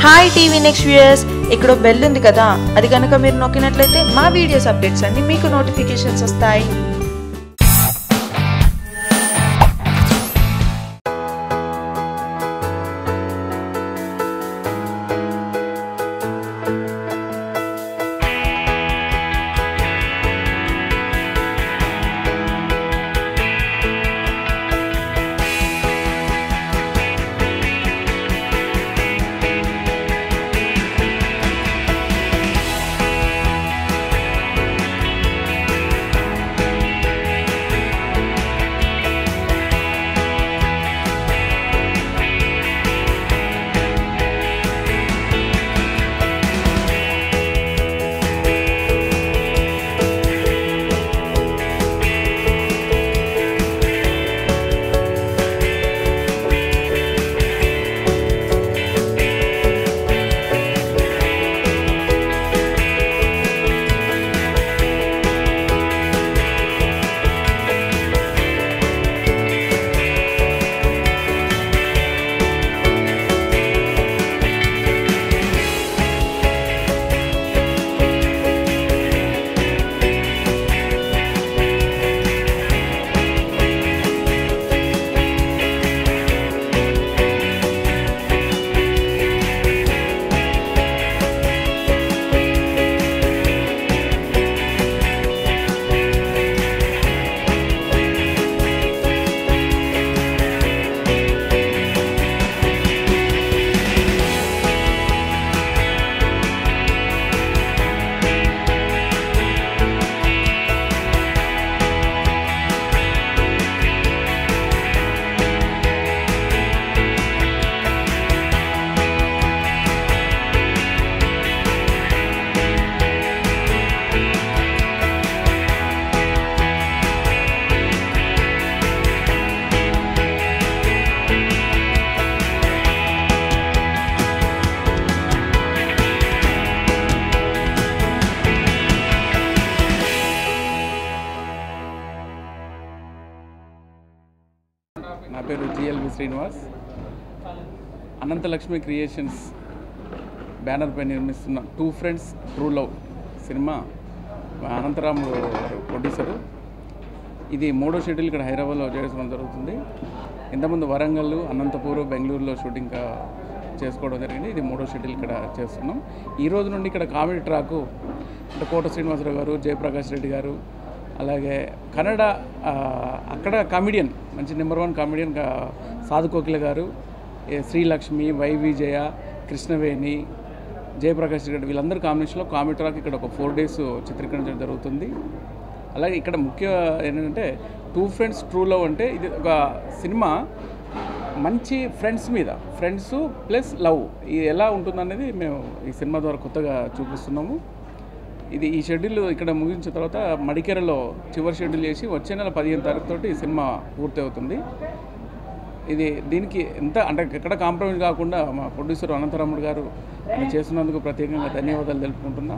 Hi TV next viewers, ఇక్కడ bell ఉంది కదా, అది కనుక మీరు నొక్కినట్లయితే మా వీడియోస్ అప్డేట్స్ అన్ని మీకు నోటిఫికేషన్స్ వస్తాయి. నా పేరు జిఎల్వి శ్రీనివాస్. అనంతలక్ష్మి క్రియేషన్స్ బ్యానర్ పై నిర్మిస్తున్న two friends true love cinema Anantaramudu గారు ప్రొడ్యూసరు. ఇది 3వ షెడ్యూల్ ఇక్కడ హైదరాబాద్లో చేయడం జరుగుతుంది. ఇంతకుముందు వరంగల్, అనంతపూర్, బెంగళూరులో షూటింగ్ చేసుకోవడం జరిగింది. ఇది 3వ షెడ్యూల్ ఇక్కడ చేస్తున్నాం. ఈ రోజు నుండి ఇక్కడ కామెడీ ట్రాకు అంటే కోట శ్రీనివాసరావు గారు, జయప్రకాష్ రెడ్డి గారు, అలాగే కన్నడ అక్కడ కామెడియన్ మంచి నెంబర్ 1 కామెడియన్ సాధు కోకిల గారు, శ్రీలక్ష్మి, వైవిజయ, కృష్ణవేణి, జయప్రకాష్ రెడ్డి వీళ్ళందరూ కాంబినేషన్లో కామెడీ ట్రాక్ ఇక్కడ ఒక 4 days చిత్రీకరించడం జరుగుతుంది. అలాగే ఇక్కడ ముఖ్య ఏంటంటే టూ ఫ్రెండ్స్ ట్రూ లవ్ అంటే ఇది ఒక సినిమా మంచి ఫ్రెండ్స్ మీద, ఫ్రెండ్స్ ప్లస్ లవ్ ఇది ఎలా ఉంటుందనేది మేము ఈ సినిమా ద్వారా కొత్తగా చూపిస్తున్నాము. ఇది ఈ షెడ్యూల్ ఇక్కడ ముగించిన తర్వాత మడికెరలో చివరి షెడ్యూల్ చేసి వచ్చే నెల 15వ తారీఖుతోటి ఈ సినిమా పూర్తి అవుతుంది. దీనికి ఎంత అంటే ఎక్కడ కాంప్రమైజ్ కాకుండా మా ప్రొడ్యూసర్ అనంతరాముడు గారు చేస్తున్నందుకు ప్రత్యేకంగా ధన్యవాదాలు తెలుపుకుంటున్నా.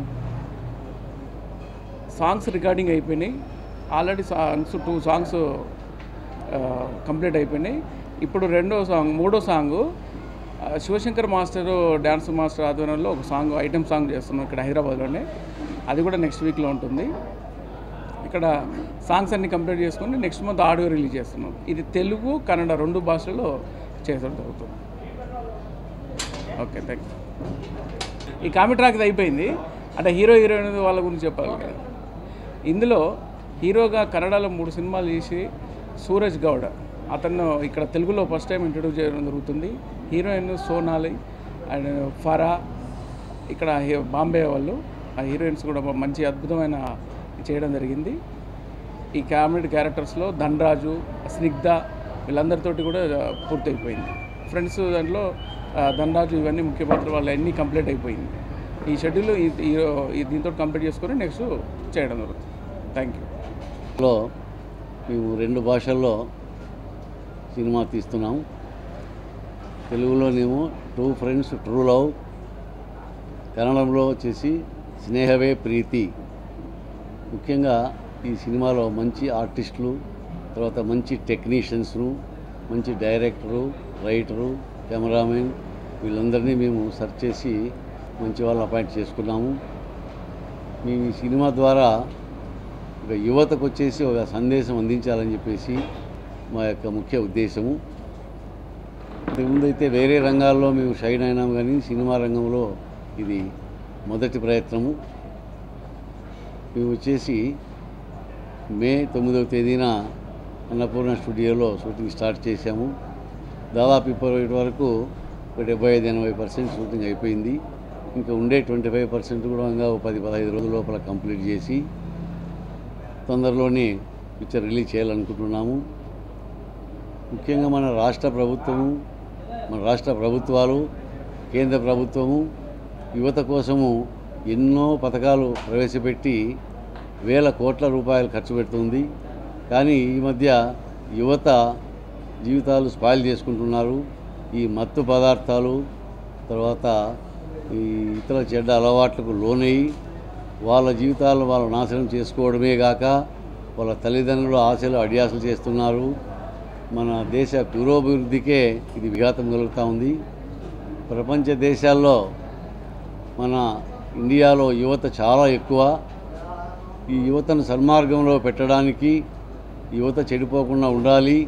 సాంగ్స్ రికార్డింగ్ అయిపోయినాయి. ఆల్రెడీ 2 సాంగ్స్ కంప్లీట్ అయిపోయినాయి. ఇప్పుడు 3వ song Shivashankar master dance master ఆధ్వర్యంలో ఒక సాంగ్ ఐటమ్ సాంగ్ చేస్తున్నాం ఇక్కడ హైదరాబాద్లోనే. అది కూడా నెక్స్ట్ వీక్లో ఉంటుంది. ఇక్కడ సాంగ్స్ అన్నీ కంప్లీట్ చేసుకొని నెక్స్ట్ మంత్ ఆడియో రిలీజ్ చేస్తున్నాం. ఇది తెలుగు, కన్నడ 2 భాషల్లో చేయడం జరుగుతుంది. Okay, thank you. ఈ కామెడీ ట్రాక్ అయిపోయింది. అంటే హీరోయిన్ వాళ్ళ గురించి చెప్పాలి కదా. ఇందులో హీరోగా కన్నడలో 3 సినిమాలు చేసి సూరజ్ గౌడ అతను ఇక్కడ తెలుగులో ఫస్ట్ టైం ఇంట్రొడ్యూస్ చేయడం జరుగుతుంది. హీరోయిన్ సోనాలి అండ్ ఫరా ఇక్కడ బాంబే వాళ్ళు. ఆ హీరోయిన్స్ కూడా మంచి అద్భుతమైన చేయడం జరిగింది. ఈ కామెడీ క్యారెక్టర్స్లో ధనరాజు, స్నిగ్ధ వీళ్ళందరితోటి కూడా పూర్తయిపోయింది. ఫ్రెండ్స్ దాంట్లో ధనరాజు ఇవన్నీ ముఖ్య పాత్ర వాళ్ళు అన్నీ కంప్లీట్ అయిపోయింది. ఈ షెడ్యూల్ దీంతో కంప్లీట్ చేసుకొని నెక్స్ట్ చేయడం జరుగుతుంది. Thank you. మేము 2 భాషల్లో సినిమా తీస్తున్నాము. తెలుగులోనేమో టూ ఫ్రెండ్స్ ట్రూ లవ్, కన్నడంలో వచ్చేసి స్నేహవే ప్రీతి. ముఖ్యంగా ఈ సినిమాలో మంచి ఆర్టిస్టులు, తర్వాత మంచి టెక్నీషియన్స్ను, మంచి డైరెక్టరు, రైటరు, కెమెరామెన్, వీళ్ళందరినీ మేము సెర్చ్ చేసి మంచి వాళ్ళని అపాయింట్ చేసుకున్నాము. మేము ఈ సినిమా ద్వారా ఒక యువతకు వచ్చేసి ఒక సందేశం అందించాలని చెప్పేసి మా యొక్క ముఖ్య ఉద్దేశము. ఇంతకుముందైతే వేరే రంగాల్లో మేము షైన్ అయినాము, కానీ సినిమా రంగంలో ఇది మొదటి ప్రయత్నము. మేము వచ్చేసి మే 9వ తేదీన అన్నపూర్ణ స్టూడియోలో షూటింగ్ స్టార్ట్ చేశాము. దాదాపు ఇప్పటి వరకు 75-80% షూటింగ్ అయిపోయింది. ఇంకా ఉండే 25% కూడా ఇంకా 10-15 రోజుల లోపల కంప్లీట్ చేసి తొందరలోనే పిక్చర్ రిలీజ్ చేయాలనుకుంటున్నాము. ముఖ్యంగా మన రాష్ట్ర ప్రభుత్వాలు, కేంద్ర ప్రభుత్వము యువత కోసము ఎన్నో పథకాలు ప్రవేశపెట్టి వేల కోట్ల రూపాయలు ఖర్చు పెడుతుంది. కానీ ఈ మధ్య యువత జీవితాలు స్పాయిల్ చేసుకుంటున్నారు. ఈ మత్తు పదార్థాలు, తర్వాత ఈ ఇతర చెడ్డ అలవాట్లకు లోనయ్యి వాళ్ళ జీవితాలు వాళ్ళు నాశనం చేసుకోవడమే కాక వాళ్ళ తల్లిదండ్రుల ఆశలు అడియాసలు చేస్తున్నారు. మన దేశ పురోభివృద్ధికే ఇది విఘాతం కలుగుతూ ఉంది. ప్రపంచ దేశాల్లో మన ఇండియాలో యువత చాలా ఎక్కువ. ఈ యువతను సన్మార్గంలో పెట్టడానికి, యువత చెడిపోకుండా ఉండాలి,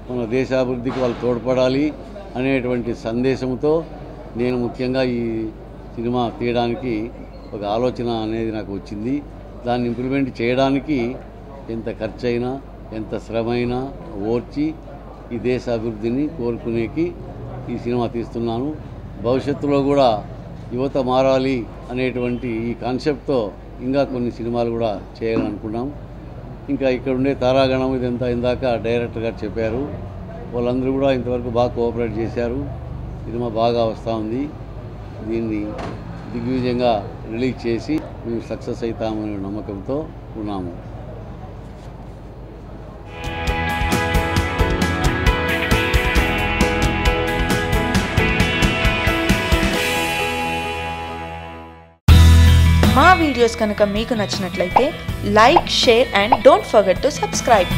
మన దేశాభివృద్ధికి వాళ్ళు తోడ్పడాలి అనేటువంటి సందేశంతో నేను ముఖ్యంగా ఈ సినిమా తీయడానికి ఒక ఆలోచన అనేది నాకు వచ్చింది. దాన్ని ఇంప్లిమెంట్ చేయడానికి ఎంత ఖర్చు అయినా, ఎంత శ్రమ అయినా ఓర్చి ఈ దేశ అభివృద్ధిని కోరుకునేకి ఈ సినిమా తీస్తున్నాను. భవిష్యత్తులో కూడా యువత మారాలి అనేటువంటి ఈ కాన్సెప్ట్తో ఇంకా కొన్ని సినిమాలు కూడా చేయాలనుకున్నాం. ఇంకా ఇక్కడ ఉండే తారాగణం ఇదంతా ఇందాక డైరెక్టర్ గారు చెప్పారు. వాళ్ళందరూ కూడా ఇంతవరకు బాగా కోఆపరేట్ చేశారు. సినిమా బాగా వస్తూ ఉంది. దీన్ని దిగ్విజయంగా రిలీజ్ చేసి మేము సక్సెస్ అవుతామనే నమ్మకంతో ఉన్నాము. మా వీడియోస్ కనుక మీకు నచ్చినట్లయితే like, share and don't forget to subscribe.